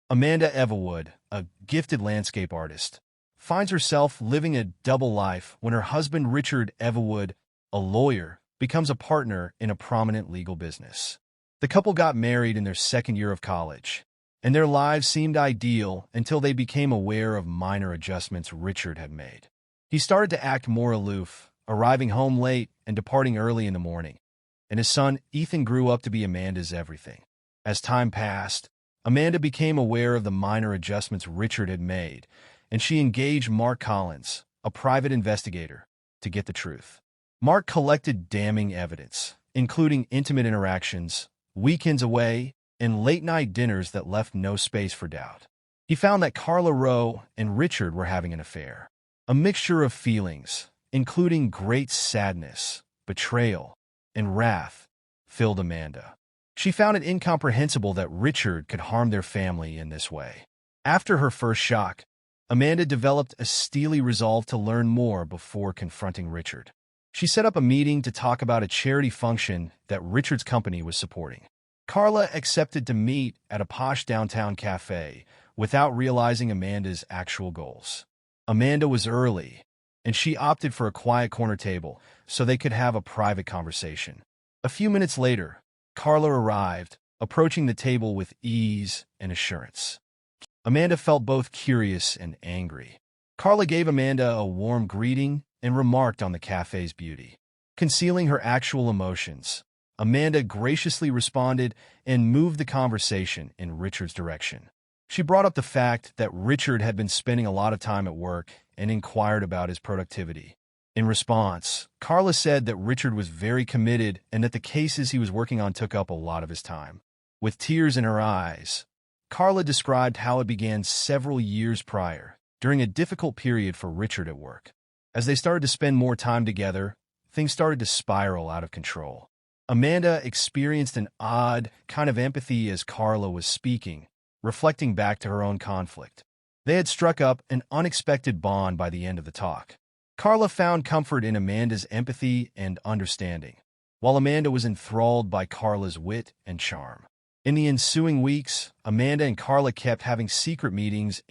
Amanda Everwood, a gifted landscape artist, finds herself living a double life when her husband Richard Everwood, a lawyer, becomes a partner in a prominent legal business. The couple got married in their second year of college, and their lives seemed ideal until they became aware of minor adjustments Richard had made. He started to act more aloof, arriving home late and departing early in the morning, and his son Ethan grew up to be Amanda's everything. As time passed, Amanda became aware of the minor adjustments Richard had made, and she engaged Mark Collins, a private investigator, to get the truth. Mark collected damning evidence, including intimate interactions, weekends away, and late-night dinners that left no space for doubt. He found that Carla Rowe and Richard were having an affair. A mixture of feelings, including great sadness, betrayal, and wrath, filled Amanda. She found it incomprehensible that Richard could harm their family in this way. After her first shock, Amanda developed a steely resolve to learn more before confronting Richard. She set up a meeting to talk about a charity function that Richard's company was supporting. Carla accepted to meet at a posh downtown cafe without realizing Amanda's actual goals. Amanda was early, and she opted for a quiet corner table so they could have a private conversation. A few minutes later, Carla arrived, approaching the table with ease and assurance. Amanda felt both curious and angry. Carla gave Amanda a warm greeting and remarked on the cafe's beauty. Concealing her actual emotions, Amanda graciously responded and moved the conversation in Richard's direction. She brought up the fact that Richard had been spending a lot of time at work and inquired about his productivity. In response, Carla said that Richard was very committed and that the cases he was working on took up a lot of his time. With tears in her eyes, Carla described how it began several years prior, during a difficult period for Richard at work. As they started to spend more time together, things started to spiral out of control. Amanda experienced an odd kind of empathy as Carla was speaking, reflecting back to her own conflict. They had struck up an unexpected bond by the end of the talk. Carla found comfort in Amanda's empathy and understanding, while Amanda was enthralled by Carla's wit and charm. In the ensuing weeks, Amanda and Carla kept having secret meetings.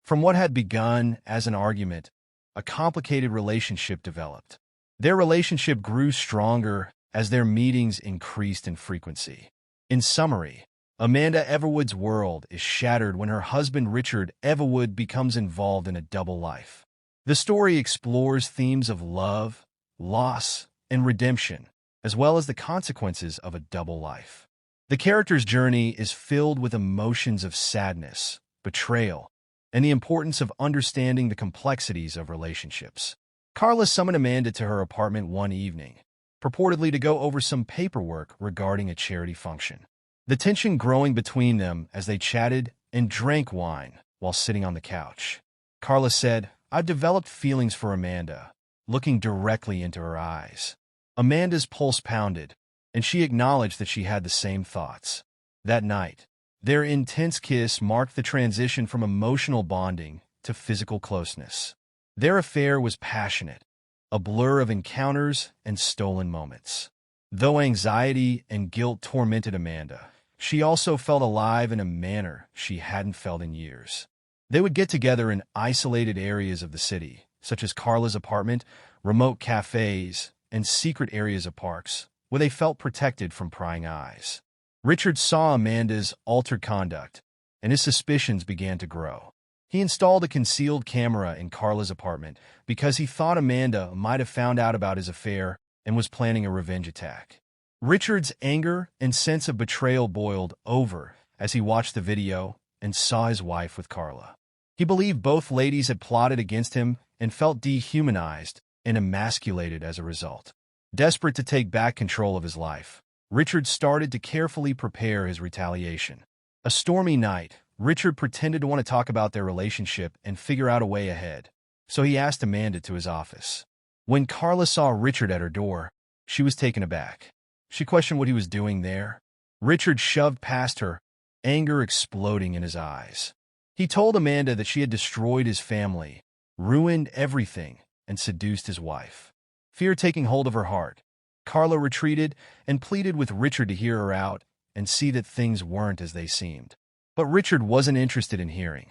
From what had begun as an argument, a complicated relationship developed. Their relationship grew stronger as their meetings increased in frequency. In summary, Amanda Everwood's world is shattered when her husband Richard Everwood becomes involved in a double life. The story explores themes of love, loss, and redemption, as well as the consequences of a double life. The character's journey is filled with emotions of sadness, betrayal, and the importance of understanding the complexities of relationships. Carla summoned Amanda to her apartment one evening, purportedly to go over some paperwork regarding a charity function. The tension growing between them as they chatted and drank wine while sitting on the couch. Carla said, "I've developed feelings for Amanda," looking directly into her eyes. Amanda's pulse pounded, and she acknowledged that she had the same thoughts. That night, their intense kiss marked the transition from emotional bonding to physical closeness. Their affair was passionate, a blur of encounters and stolen moments. Though anxiety and guilt tormented Amanda, she also felt alive in a manner she hadn't felt in years. They would get together in isolated areas of the city, such as Carla's apartment, remote cafes, and secret areas of parks, where they felt protected from prying eyes. Richard saw Amanda's altered conduct, and his suspicions began to grow. He installed a concealed camera in Carla's apartment because he thought Amanda might have found out about his affair and was planning a revenge attack. Richard's anger and sense of betrayal boiled over as he watched the video and saw his wife with Carla. He believed both ladies had plotted against him and felt dehumanized and emasculated as a result. Desperate to take back control of his life, Richard started to carefully prepare his retaliation. A stormy night, Richard pretended to want to talk about their relationship and figure out a way ahead, so he asked Amanda to his office. When Carla saw Richard at her door, she was taken aback. She questioned what he was doing there. Richard shoved past her, anger exploding in his eyes. He told Amanda that she had destroyed his family, ruined everything, and seduced his wife. Fear taking hold of her heart, Carla retreated and pleaded with Richard to hear her out and see that things weren't as they seemed. But Richard wasn't interested in hearing.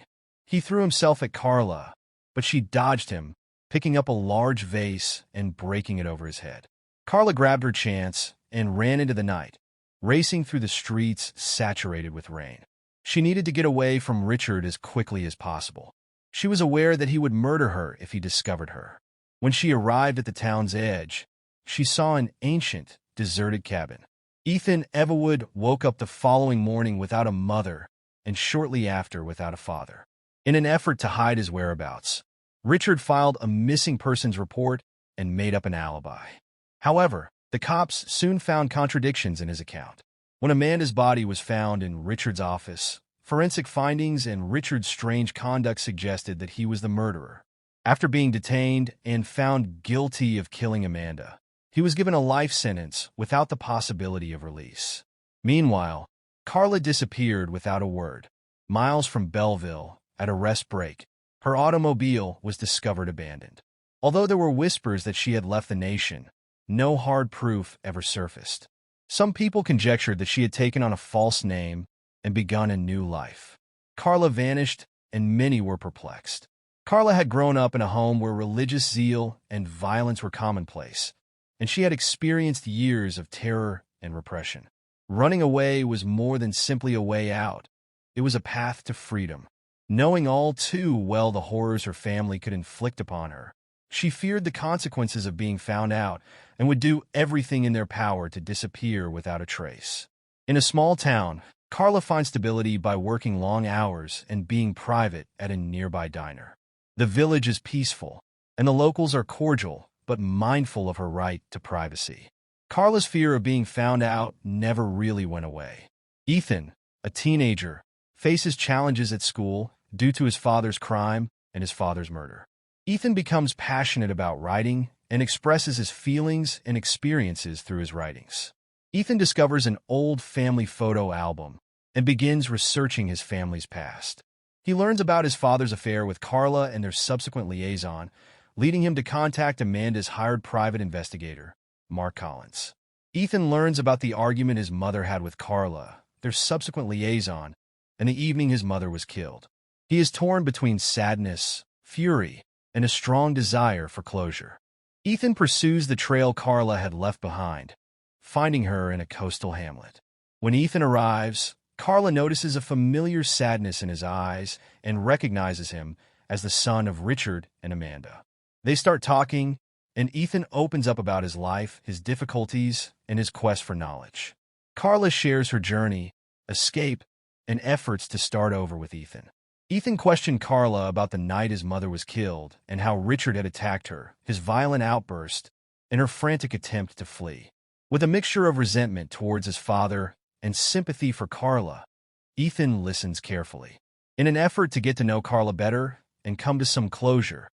He threw himself at Carla, but she dodged him, picking up a large vase and breaking it over his head. Carla grabbed her chance and ran into the night, racing through the streets saturated with rain. She needed to get away from Richard as quickly as possible. She was aware that he would murder her if he discovered her. When she arrived at the town's edge, she saw an ancient, deserted cabin. Ethan Everwood woke up the following morning without a mother and shortly after without a father. In an effort to hide his whereabouts, Richard filed a missing persons report and made up an alibi. However, the cops soon found contradictions in his account. When Amanda's body was found in Richard's office, forensic findings and Richard's strange conduct suggested that he was the murderer. After being detained and found guilty of killing Amanda, he was given a life sentence without the possibility of release. Meanwhile, Carla disappeared without a word. Miles from Belleville, at a rest break, her automobile was discovered abandoned. Although there were whispers that she had left the nation, no hard proof ever surfaced. Some people conjectured that she had taken on a false name and begun a new life. Carla vanished, and many were perplexed. Carla had grown up in a home where religious zeal and violence were commonplace, and she had experienced years of terror and repression. Running away was more than simply a way out. It was a path to freedom. Knowing all too well the horrors her family could inflict upon her, she feared the consequences of being found out and would do everything in their power to disappear without a trace. In a small town, Carla finds stability by working long hours and being private at a nearby diner. The village is peaceful, and the locals are cordial but mindful of her right to privacy. Carla's fear of being found out never really went away. Ethan, a teenager, faces challenges at school due to his father's crime and his father's murder. Ethan becomes passionate about writing and expresses his feelings and experiences through his writings. Ethan discovers an old family photo album and begins researching his family's past. He learns about his father's affair with Carla and their subsequent liaison, leading him to contact Amanda's hired private investigator, Mark Collins. Ethan learns about the argument his mother had with Carla, their subsequent liaison, and the evening his mother was killed. He is torn between sadness, fury, and a strong desire for closure. Ethan pursues the trail Carla had left behind, finding her in a coastal hamlet. When Ethan arrives, Carla notices a familiar sadness in his eyes and recognizes him as the son of Richard and Amanda. They start talking, and Ethan opens up about his life, his difficulties, and his quest for knowledge. Carla shares her journey, escape, and efforts to start over with Ethan. Ethan questioned Carla about the night his mother was killed and how Richard had attacked her, his violent outburst, and her frantic attempt to flee. With a mixture of resentment towards his father and sympathy for Carla, Ethan listens carefully. In an effort to get to know Carla better and come to some closure,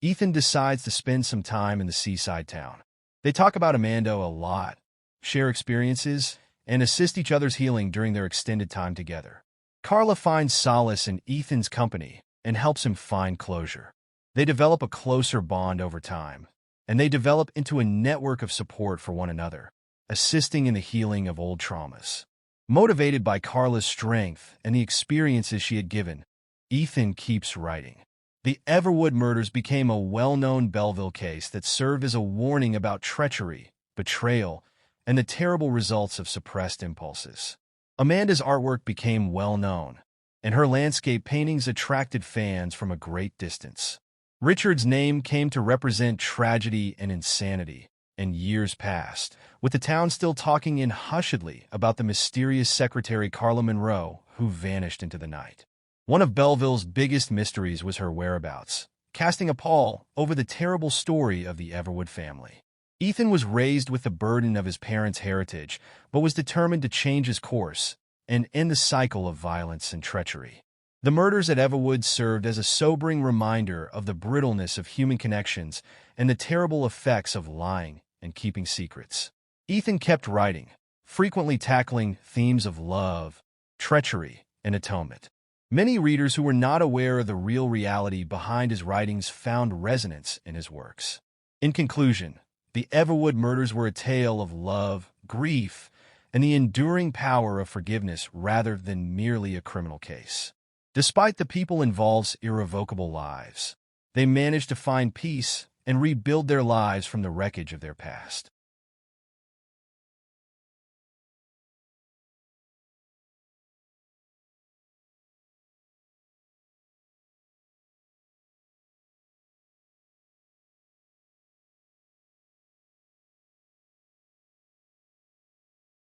Ethan decides to spend some time in the seaside town. They talk about Amanda a lot, share experiences, and assist each other's healing during their extended time together. Carla finds solace in Ethan's company and helps him find closure. They develop a closer bond over time, and they develop into a network of support for one another, assisting in the healing of old traumas. Motivated by Carla's strength and the experiences she had given, Ethan keeps writing. The Everwood murders became a well-known Belleville case that served as a warning about treachery, betrayal, and the terrible results of suppressed impulses. Amanda's artwork became well-known, and her landscape paintings attracted fans from a great distance. Richard's name came to represent tragedy and insanity, and years passed, with the town still talking hushedly about the mysterious secretary Carla Monroe who vanished into the night. One of Belleville's biggest mysteries was her whereabouts, casting a pall over the terrible story of the Everwood family. Ethan was raised with the burden of his parents' heritage, but was determined to change his course and end the cycle of violence and treachery. The murders at Everwood served as a sobering reminder of the brittleness of human connections and the terrible effects of lying and keeping secrets. Ethan kept writing, frequently tackling themes of love, treachery, and atonement. Many readers who were not aware of the real reality behind his writings found resonance in his works. In conclusion, the Everwood murders were a tale of love, grief, and the enduring power of forgiveness rather than merely a criminal case. Despite the people involved's irrevocable lives, they managed to find peace and rebuild their lives from the wreckage of their past.